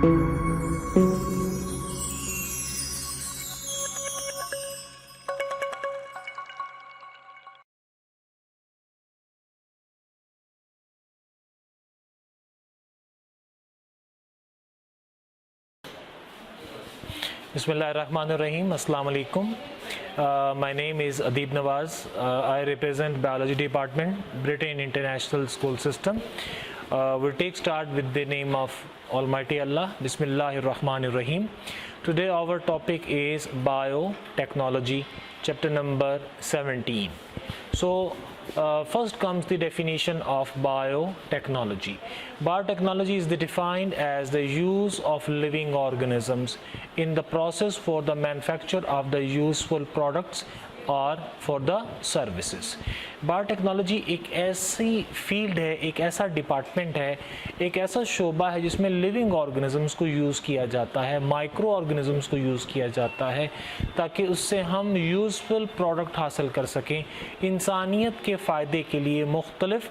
Bismillahirrahmanirrahim. Assalamu alaikum. My name is Adib Nawaz. I represent Biology Department, Britain International School System. We'll take start with the name of Almighty Allah. Bismillahirrahmanirrahim. Today our topic is biotechnology, chapter number 17. So first comes the definition of biotechnology. Biotechnology is defined as the use of living organisms in the process for the manufacture of the useful products और for the services. Biotechnology एक ऐसी field है, एक ऐसा department है, एक ऐसा शोबा है जिसमें लिविंग ऑर्गेनिजम्स को यूज़ किया जाता है, माइक्रो ऑर्गेनिजम्स को यूज़ किया जाता है ताकि उससे हम यूज़फुल प्रोडक्ट हासिल कर सकें। इंसानियत के फ़ायदे के लिए मुख्तलिफ़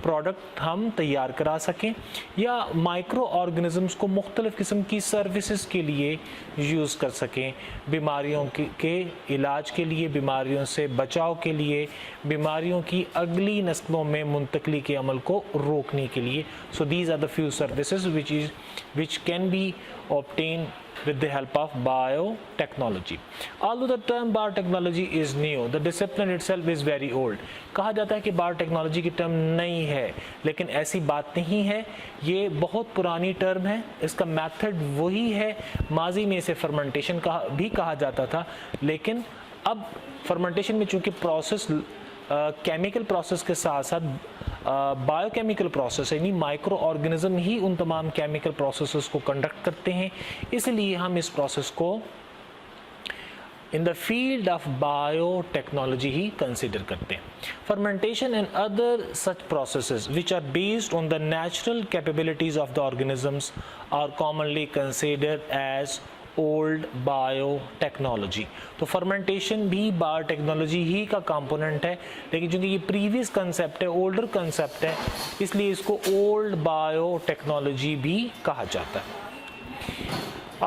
प्रोडक्ट हम तैयार करा सकें या माइक्रो ऑर्गेनिजम्स को मुख्तलिफ़ किस्म की सर्विसेज के लिए यूज़ कर सकें, बीमारियों के इलाज के लिए, बीमारियों से बचाव के लिए, बीमारियों की अगली नस्लों में मुंतकली के अमल को रोकने के लिए। So these are the few services which can be obtained with the help of biotechnology. Although the term biotechnology is new, the discipline itself is very old. कहा जाता है कि बायोटेक्नोलॉजी की टर्म नई है, लेकिन ऐसी बात नहीं है, ये बहुत पुरानी टर्म है। इसका मेथड वही है, माजी में इसे फर्मेंटेशन भी कहा जाता था, लेकिन अब फर्मेंटेशन में चूँकि प्रोसेस केमिकल प्रोसेस के साथ साथ बायोकेमिकल प्रोसेस यानी माइक्रो ऑर्गेनिज्म ही उन तमाम केमिकल प्रोसेसेस को कंडक्ट करते हैं, इसलिए हम इस प्रोसेस को in the field of biotechnology ही कंसिडर करते हैं। Fermentation and other such processes which are based on the natural capabilities of the organisms are commonly considered as old biotechnology. तो फर्मेंटेशन भी बायोटेक्नोलॉजी ही का कंपोनेंट है, लेकिन चूंकि ये प्रीवियस कंसेप्ट है, ओल्डर कंसेप्ट है, इसलिए इसको ओल्ड बायोटेक्नोलॉजी भी कहा जाता है।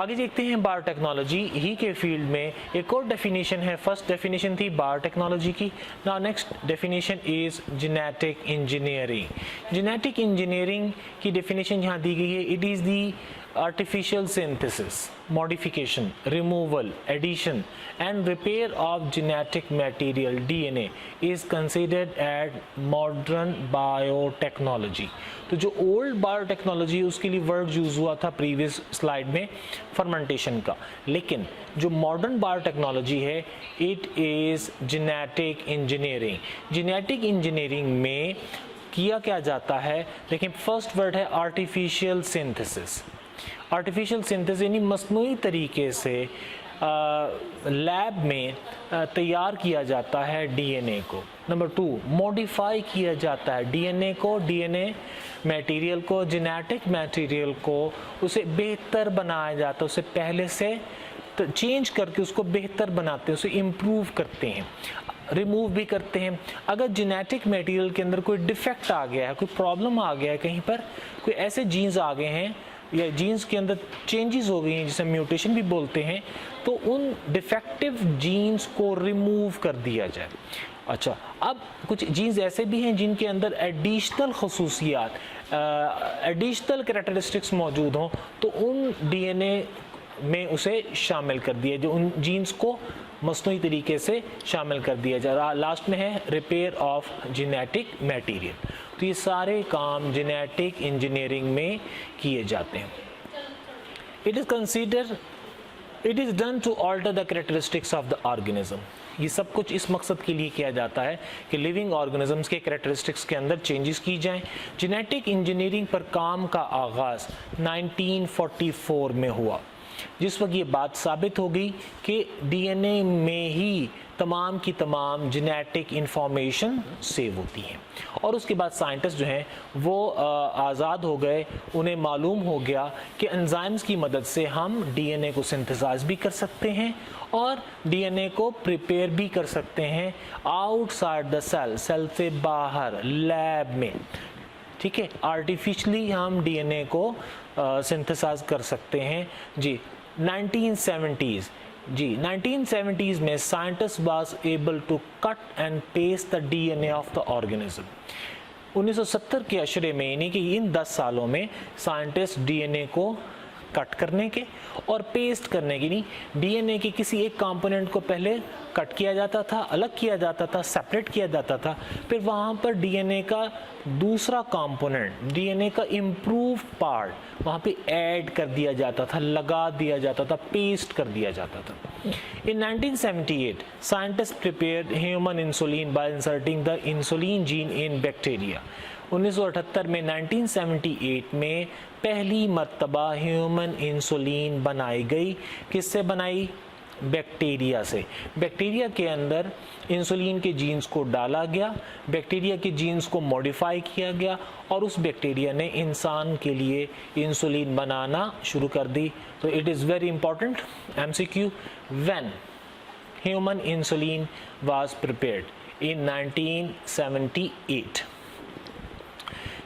आगे देखते हैं बायोटेक्नोलॉजी ही के फील्ड में एक और डेफिनेशन है। फर्स्ट डेफिनेशन थी बायोटेक्नोलॉजी की। Now next definition is genetic engineering. Genetic engineering की डेफिनेशन यहाँ दी गई है। It is the artificial synthesis, modification, removal, addition and repair of genetic material DNA is considered as modern biotechnology. तो जो old biotechnology उसके लिए word use हुआ था प्रीवियस स्लाइड में फर्मेंटेशन का, लेकिन जो मॉडर्न बायोटेक्नोलॉजी है it is genetic engineering. Genetic engineering में किया क्या जाता है, देखिए फर्स्ट वर्ड है आर्टिफिशियल सिंथेसिस। आर्टिफिशियल सिंथेसिस यानी मसनूई तरीके से लैब में तैयार किया जाता है डीएनए को। नंबर 2, मॉडिफाई किया जाता है डीएनए को, डीएनए मटेरियल को, जेनेटिक मटेरियल को उसे बेहतर बनाया जाता है, उसे पहले से चेंज करके उसको बेहतर बनाते हैं, उसे इम्प्रूव करते हैं, रिमूव भी करते हैं। अगर जेनेटिक मटेरियल के अंदर कोई डिफेक्ट आ गया है, कोई प्रॉब्लम आ गया है, कहीं पर कोई ऐसे जीन्स आ गए हैं या जीन्स के अंदर चेंजेस हो गई हैं जिसे म्यूटेशन भी बोलते हैं, तो उन डिफेक्टिव जीन्स को रिमूव कर दिया जाए। अच्छा, अब कुछ जीन्स ऐसे भी हैं जिनके अंदर एडिशनल खसूसियात, एडिशनल कैरेक्टरिस्टिक्स मौजूद हों, तो उन डीएनए में उसे शामिल कर दिया, जो उन जीन्स को मसनूई तरीके से शामिल कर दिया जाए। लास्ट में है रिपेयर ऑफ जेनेटिक मटेरियल। तो ये सारे काम जेनेटिक इंजीनियरिंग में किए जाते हैं। It is done to alter the characteristics of the organism. ये सब कुछ इस मकसद के लिए किया जाता है कि लिविंग ऑर्गेनिजम्स के कैरेक्टरिस्टिक्स के अंदर चेंजेस की जाएं। जेनेटिक इंजीनियरिंग पर काम का आगाज़ 1944 में हुआ, जिस वक्त ये बात साबित हो गई कि डीएनए में ही तमाम की तमाम जेनेटिक इंफॉर्मेशन सेव होती हैं। और उसके बाद साइंटिस्ट जो हैं वो आज़ाद हो गए, उन्हें मालूम हो गया कि एंजाइम्स की मदद से हम डीएनए को सिंथेसाइज भी कर सकते हैं और डीएनए को प्रिपेयर भी कर सकते हैं आउटसाइड द सेल, सेल से बाहर लैब में। ठीक है, आर्टिफिशियली हम डीएनए को सिंथेसाइज कर सकते हैं जी। 1970s जी, 1970s में scientist was able to cut and paste the DNA of the organism. 1970 के अशरे में, यानी कि इन 10 सालों में साइंटिस्ट डीएनए को कट करने के और पेस्ट करने की, नहीं, डीएनए के किसी एक कंपोनेंट को पहले कट किया जाता था, अलग किया जाता था, सेपरेट किया जाता था, फिर वहाँ पर डीएनए का दूसरा कंपोनेंट, डीएनए का इम्प्रूव पार्ट वहाँ पे ऐड कर दिया जाता था, लगा दिया जाता था, पेस्ट कर दिया जाता था। In 1978, scientists prepared human insulin by inserting the insulin gene in bacteria. 1978 में 1978 में पहली मर्तबा ह्यूमन इंसुलिन बनाई गई। किससे बनाई? बैक्टीरिया से। बैक्टीरिया के अंदर इंसुलिन के जीन्स को डाला गया, बैक्टीरिया के जीन्स को मॉडिफाई किया गया और उस बैक्टीरिया ने इंसान के लिए इंसुलिन बनाना शुरू कर दी। तो it is very important MCQ, when human insulin was prepared in 1978,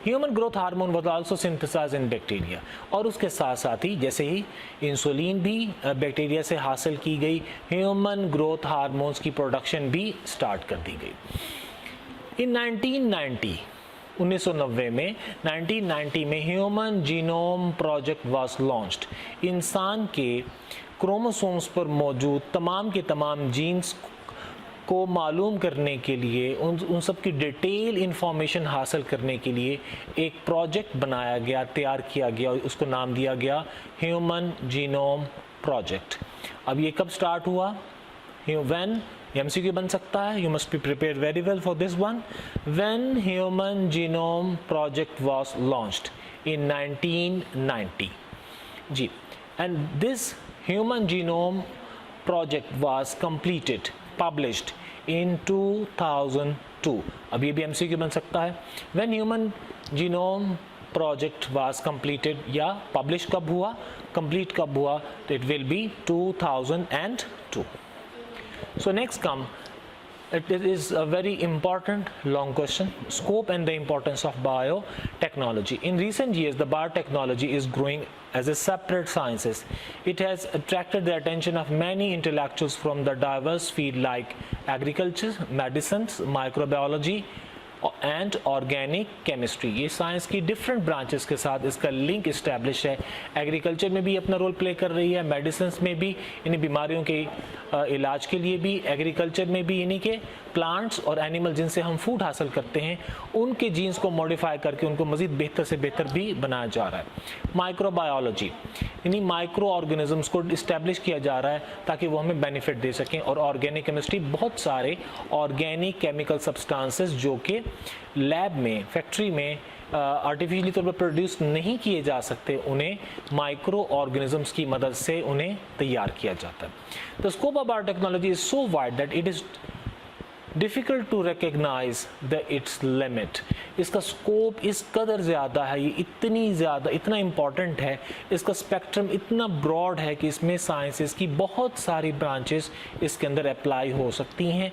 human growth hormone was also synthesized in bacteria. और उसके साथ साथ ही जैसे ही इंसुलिन भी बैक्टीरिया से हासिल की गई, ह्यूमन ग्रोथ हार्मोन्स की प्रोडक्शन भी स्टार्ट कर दी गई। इन 1990 में human genome project was launched. इंसान के क्रोमोसोम्स पर मौजूद तमाम के तमाम जीन्स को मालूम करने के लिए, उन सब की डिटेल इंफॉर्मेशन हासिल करने के लिए एक प्रोजेक्ट बनाया गया, तैयार किया गया और उसको नाम दिया गया ह्यूमन जीनोम प्रोजेक्ट। अब ये कब स्टार्ट हुआ? व्हेन, एमसीक्यू बन सकता है, you must be prepared very well for this one. When human genome project was launched in 1990 जी, and this human genome project was completed, published in 2002। अब ये भी एमसीक्यू बन सकता है। When human genome project was completed, या publish कब हुआ, कंप्लीट कब हुआ, तो it will be 2002। So next come, it is a very important long question, scope and the importance of biotechnology. In recent years, the biotechnology is growing as a separate sciences. It has attracted the attention of many intellectuals from the diverse field like agriculture, medicines, microbiology and organic chemistry. ये science की different branches के साथ इसका link establish है। Agriculture में भी अपना role play कर रही है, मेडिसिन में भी, इन बीमारियों के इलाज के लिए भी, एग्रीकल्चर में भी, यानी कि प्लांट्स और एनिमल जिनसे हम फूड हासिल करते हैं उनके जीन्स को मॉडिफाई करके उनको मज़ीद बेहतर से बेहतर भी बनाया जा रहा है। माइक्रोबायोलॉजी यानी माइक्रो ऑर्गेनिजम्स को इस्टेब्लिश किया जा रहा है ताकि वो हमें बेनिफिट दे सकें। और ऑर्गेनिक केमिस्ट्री, बहुत सारे ऑर्गेनिक केमिकल सब्सटेंसेस जो कि लैब में, फैक्ट्री में आर्टिफिशियली तौर पर प्रोड्यूस नहीं किए जा सकते, उन्हें माइक्रो ऑर्गेनिजम्स की मदद से उन्हें तैयार किया जाता है। The scope of biotechnology is so wide that it is difficult to recognize the its limit. इसका स्कोप इस कदर ज़्यादा है, ये इतनी ज़्यादा, इतना इम्पॉर्टेंट है, इसका स्पेक्ट्रम इतना ब्रॉड है कि इसमें साइंसेस की बहुत सारी ब्रांचेस इसके अंदर अप्लाई हो सकती हैं।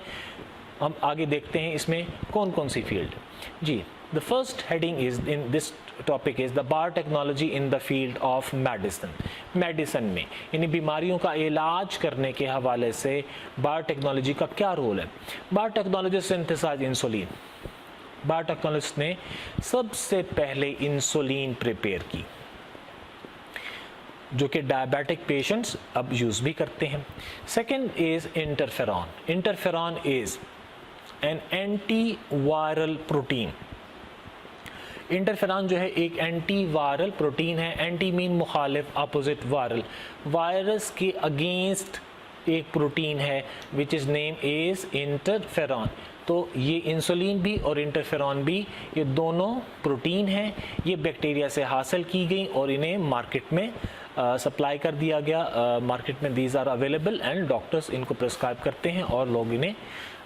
हम आगे देखते हैं इसमें कौन कौन सी फील्ड जी। The first heading is in this topic is the biotechnology in the field of medicine. Medicine में यानी बीमारियों का इलाज करने के हवाले से बायोटेक्नोलॉजी का क्या रोल है। Biotechnologist synthesise insulin. बायोटेक्नोलॉजिस्ट ने सबसे पहले इंसुलिन प्रिपेयर की जो कि डायबिटिक पेशेंट्स अब यूज़ भी करते हैं। Second is interferon. Interferon is an anti viral protein. Interferon जो है एक एंटी वायरल प्रोटीन है। एंटी मीन मुखालिफ, अपोजिट वायरल। वायरस के अगेंस्ट एक प्रोटीन है which is name is interferon. तो ये इंसुलिन भी और इंटरफेरॉन भी, ये दोनों प्रोटीन हैं। ये बैक्टीरिया से हासिल की गई और इन्हें मार्केट में सप्लाई कर दिया गया। मार्केट में these are available and doctors इनको प्रिस्क्राइब करते हैं और लोग इन्हें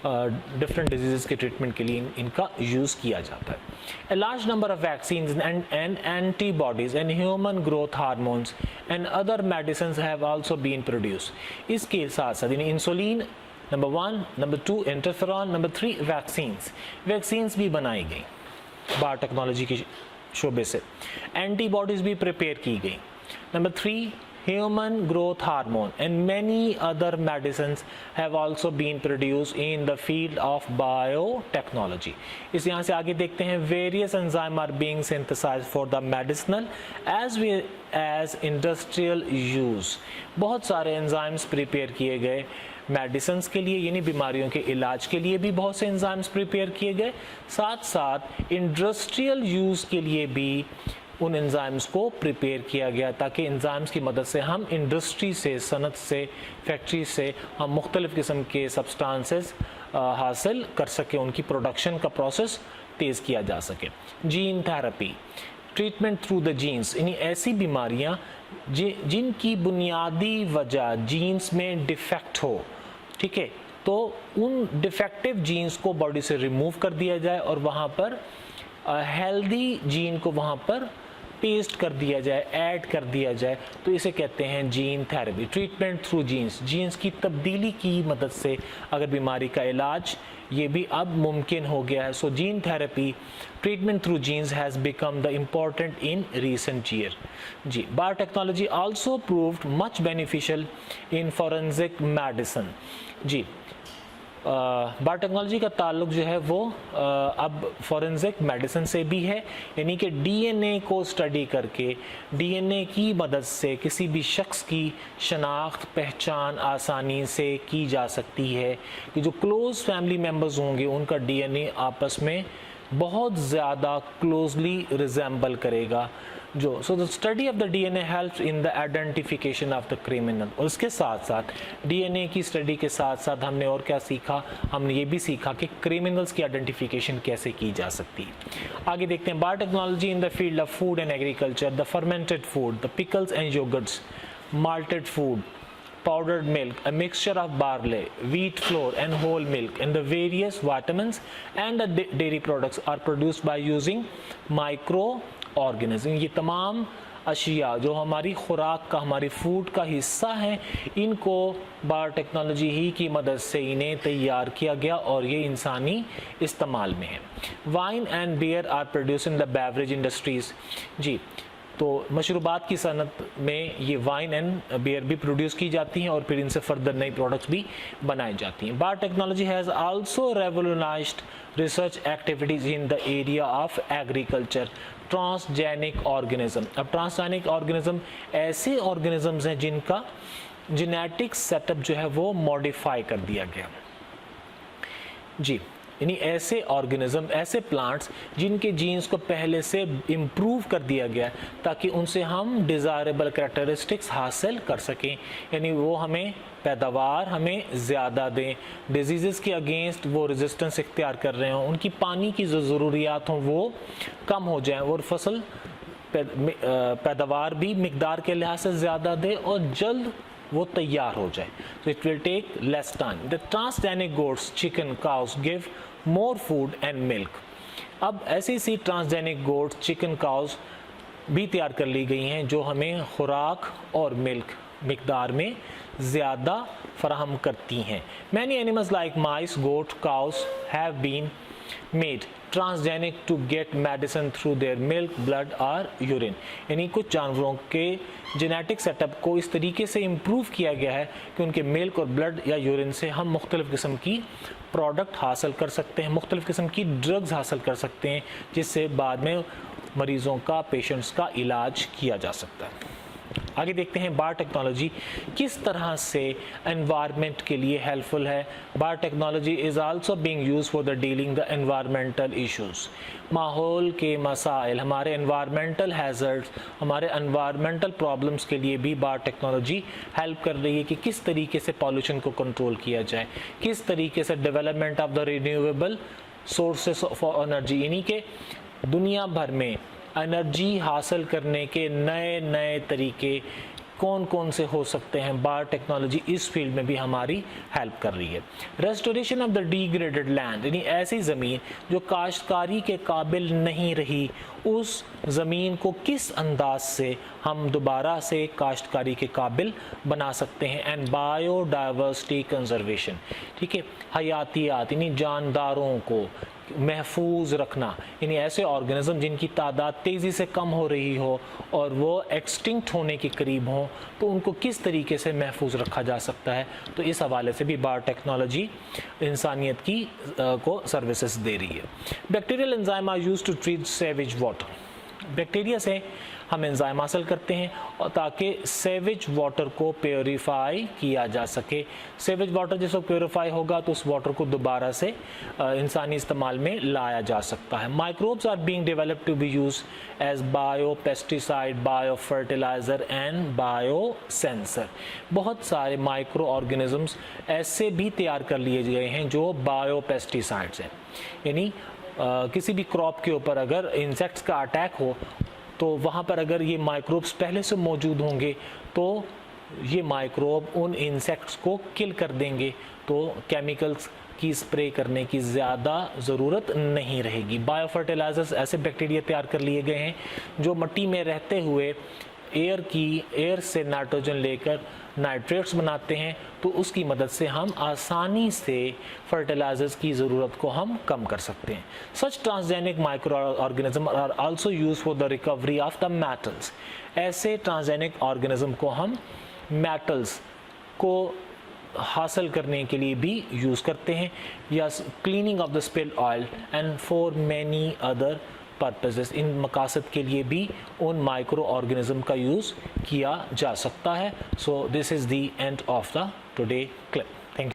डिफरेंट डिजीज़ के ट्रीटमेंट के लिए इनका यूज़ किया जाता है। A large number of vaccines and antibodies and human growth hormones and other medicines have also been produced. इसके साथ साथ insulin number 1, number 2 interferon, number 3 vaccines भी बनाई गई बायोटेक्नोलॉजी की शोबे से एंटीबॉडीज़ भी प्रिपेयर की गई। Number 3, human growth hormone and many other medicines have also been produced in the field of biotechnology। इस यहाँ से आगे देखते हैं various enzymes are being synthesized for the medicinal as well as industrial use। बहुत सारे enzymes prepare किए गए मेडिसिन्स के लिए, यानी बीमारियों के इलाज के लिए भी बहुत से एंजाइम्स प्रिपेयर किए गए, साथ साथ इंडस्ट्रियल यूज़ के लिए भी उन एंजाइम्स को प्रिपेयर किया गया ताकि एंजाइम्स की मदद से हम इंडस्ट्री से, सनत से, फैक्ट्री से हम मुख्तलिफ़ किस्म के सब्सटेंसेस हासिल कर सकें, उनकी प्रोडक्शन का प्रोसेस तेज़ किया जा सके। Gene therapy, treatment through the genes, यानी ऐसी बीमारियां जिनकी बुनियादी वजह जीन्स में डिफेक्ट हो, ठीक है, तो उन डिफेक्टिव जीन्स को बॉडी से रिमूव कर दिया जाए और वहाँ पर हेल्दी जीन को वहाँ पर पेस्ट कर दिया जाए, ऐड कर दिया जाए, तो इसे कहते हैं gene therapy. Treatment through genes, genes की तब्दीली की मदद से अगर बीमारी का इलाज ये भी अब मुमकिन हो गया है। So gene therapy, treatment through genes has become the important in recent year. जी, biotechnology also proved much beneficial in forensic medicine. जी, बायोटेक्नोलॉजी का ताल्लुक जो है वो अब फॉरेंसिक मेडिसिन से भी है, यानी कि डीएनए को स्टडी करके डीएनए की मदद से किसी भी शख्स की शनाख्त, पहचान आसानी से की जा सकती है कि जो क्लोज़ फैमिली मेम्बर्स होंगे उनका डीएनए आपस में बहुत ज़्यादा क्लोजली रिजेंबल करेगा। जो so the study of the DNA helps in the identification of the criminal. और उसके साथ साथ डीएनए की स्टडी के साथ साथ हमने और क्या सीखा, हमने ये भी सीखा कि क्रिमिनल्स की आइडेंटिफिकेशन कैसे की जा सकती है। आगे देखते हैं biotechnology in the field of food and agriculture, the fermented food, the pickles and yoghurts, malted food, powdered milk, a mixture of barley, wheat flour and whole milk, and the various vitamins and the dairy products are produced by using microorganisms। ये तमाम अशिया जो हमारी खुराक का, हमारी food का हिस्सा हैं, इनको बायोटेक्नोलॉजी ही की मदद से इन्हें तैयार किया गया और ये इंसानी इस्तेमाल में है। Wine and beer are produce in the beverage industries. जी, तो मशरूबात की सनत में ये वाइन एंड बियर भी प्रोड्यूस की जाती हैं और फिर इनसे फर्दर नई प्रोडक्ट्स भी बनाई जाती हैं। Biotechnology has also revolutionised research activities in the area of agriculture, transgenic organism. अब ट्रांसजेनिक ऑर्गेनिज्म ऐसे ऑर्गेनिजम्स हैं जिनका जेनेटिक सेटअप जो है वो मॉडिफाई कर दिया गया। जी, यानी ऐसे ऑर्गेनिज्म, ऐसे प्लांट्स जिनके जीन्स को पहले से इम्प्रूव कर दिया गया ताकि उनसे हम डिज़ायरेबल कैरेक्टरिस्टिक्स हासिल कर सकें, यानी वो हमें पैदावार हमें ज़्यादा दें, डिजीज़ के अगेंस्ट वो रेजिस्टेंस इख्तियार कर रहे हों, उनकी पानी की जो ज़रूरियात हों वो कम हो जाएं और फसल पैदावार भी मिकदार के लिहाज से ज़्यादा दे और जल्द वो तैयार हो जाए। तो it will take less time. The transgenic goats, chicken, cows give more food and milk. अब ऐसी सी ट्रांसजेनिक गोट्स, चिकन, काउस भी तैयार कर ली गई हैं जो हमें खुराक और मिल्क मिकदार में ज़्यादा फराहम करती हैं। Many animals like mice, goat, cows have been made transgenic to get medicine through their milk, blood और यूरिन। यानी कुछ जानवरों के जेनेटिक सेटअप को इस तरीके से इम्प्रूव किया गया है कि उनके मिल्क और ब्लड या यूरिन से हम मुख्तलिफ़ किस्म की प्रोडक्ट हासिल कर सकते हैं, मुख्तलिफ़ किस्म की ड्रग्स हासिल कर सकते हैं जिससे बाद में मरीज़ों का, पेशेंट्स का इलाज किया जा सकता है। आगे देखते हैं बायोटेक्नोलॉजी किस तरह से एनवायरनमेंट के लिए हेल्पफुल है। Biotechnology is also being use for the dealing the environmental issues. माहौल के मसाइल, हमारे एनवायरमेंटल हैज़र्ड्स, हमारे एनवायरमेंटल प्रॉब्लम्स के लिए भी बायोटेक्नोलॉजी हेल्प कर रही है कि किस तरीके से पॉल्यूशन को कंट्रोल किया जाए, किस तरीके से development of the renewable sources of energy, यानी कि दुनिया भर में एनर्जी हासिल करने के नए नए तरीके कौन कौन से हो सकते हैं। बायोटेक्नोलॉजी इस फील्ड में भी हमारी हेल्प कर रही है। Restoration of the degraded land, यानी ऐसी ज़मीन जो काश्तकारी के काबिल नहीं रही, उस ज़मीन को किस अंदाज से हम दोबारा से काश्तकारी के काबिल बना सकते हैं। एंड बायोडाइवर्सिटी कंजर्वेशन, ठीक है, हयातियात यानी जानदारों को महफूज रखना, यानी ऐसे ऑर्गेनिज्म जिनकी तादाद तेज़ी से कम हो रही हो और वो एक्सटिंक्ट होने के करीब हों, तो उनको किस तरीके से महफूज रखा जा सकता है। तो इस हवाले से भी बायोटेक्नोलॉजी इंसानियत की को सर्विसेज दे रही है। Bacterial enzyme are used to treat sewage water. Bacteria से हम एंजाइम हासिल करते हैं और ताकि सेवेज वाटर को प्योरीफाई किया जा सके। सेवेज वाटर जैसे प्योरीफाई होगा तो उस वाटर को दोबारा से इंसानी इस्तेमाल में लाया जा सकता है। Microbes are being developed to be use as bio pesticide, bio fertiliser and bio sensor. बहुत सारे माइक्रो ऑर्गेनिजम्स ऐसे भी तैयार कर लिए गए हैं जो बायो पेस्टिसाइड्स हैं, यानी किसी भी क्रॉप के ऊपर अगर इंसेक्ट्स का अटैक हो तो वहाँ पर अगर ये माइक्रोब्स पहले से मौजूद होंगे तो ये माइक्रोब उन इंसेक्ट्स को किल कर देंगे, तो केमिकल्स की स्प्रे करने की ज़्यादा ज़रूरत नहीं रहेगी। बायोफर्टिलाइजर्स ऐसे बैक्टीरिया तैयार कर लिए गए हैं जो मिट्टी में रहते हुए एयर से नाइट्रोजन लेकर नाइट्रेट्स बनाते हैं, तो उसकी मदद से हम आसानी से फर्टिलाइजर्स की ज़रूरत को हम कम कर सकते हैं। Such transgenic micro organism are also use for the recovery of the metals. ऐसे ट्रांसजेनिक ऑर्गेनिज्म को हम मेटल्स को हासिल करने के लिए भी यूज़ करते हैं, या cleaning of the spilled oil and for many other purposes. इन मकासद के लिए भी उन माइक्रो ऑर्गेनिज्म का यूज़ किया जा सकता है। So this is the end of the today clip.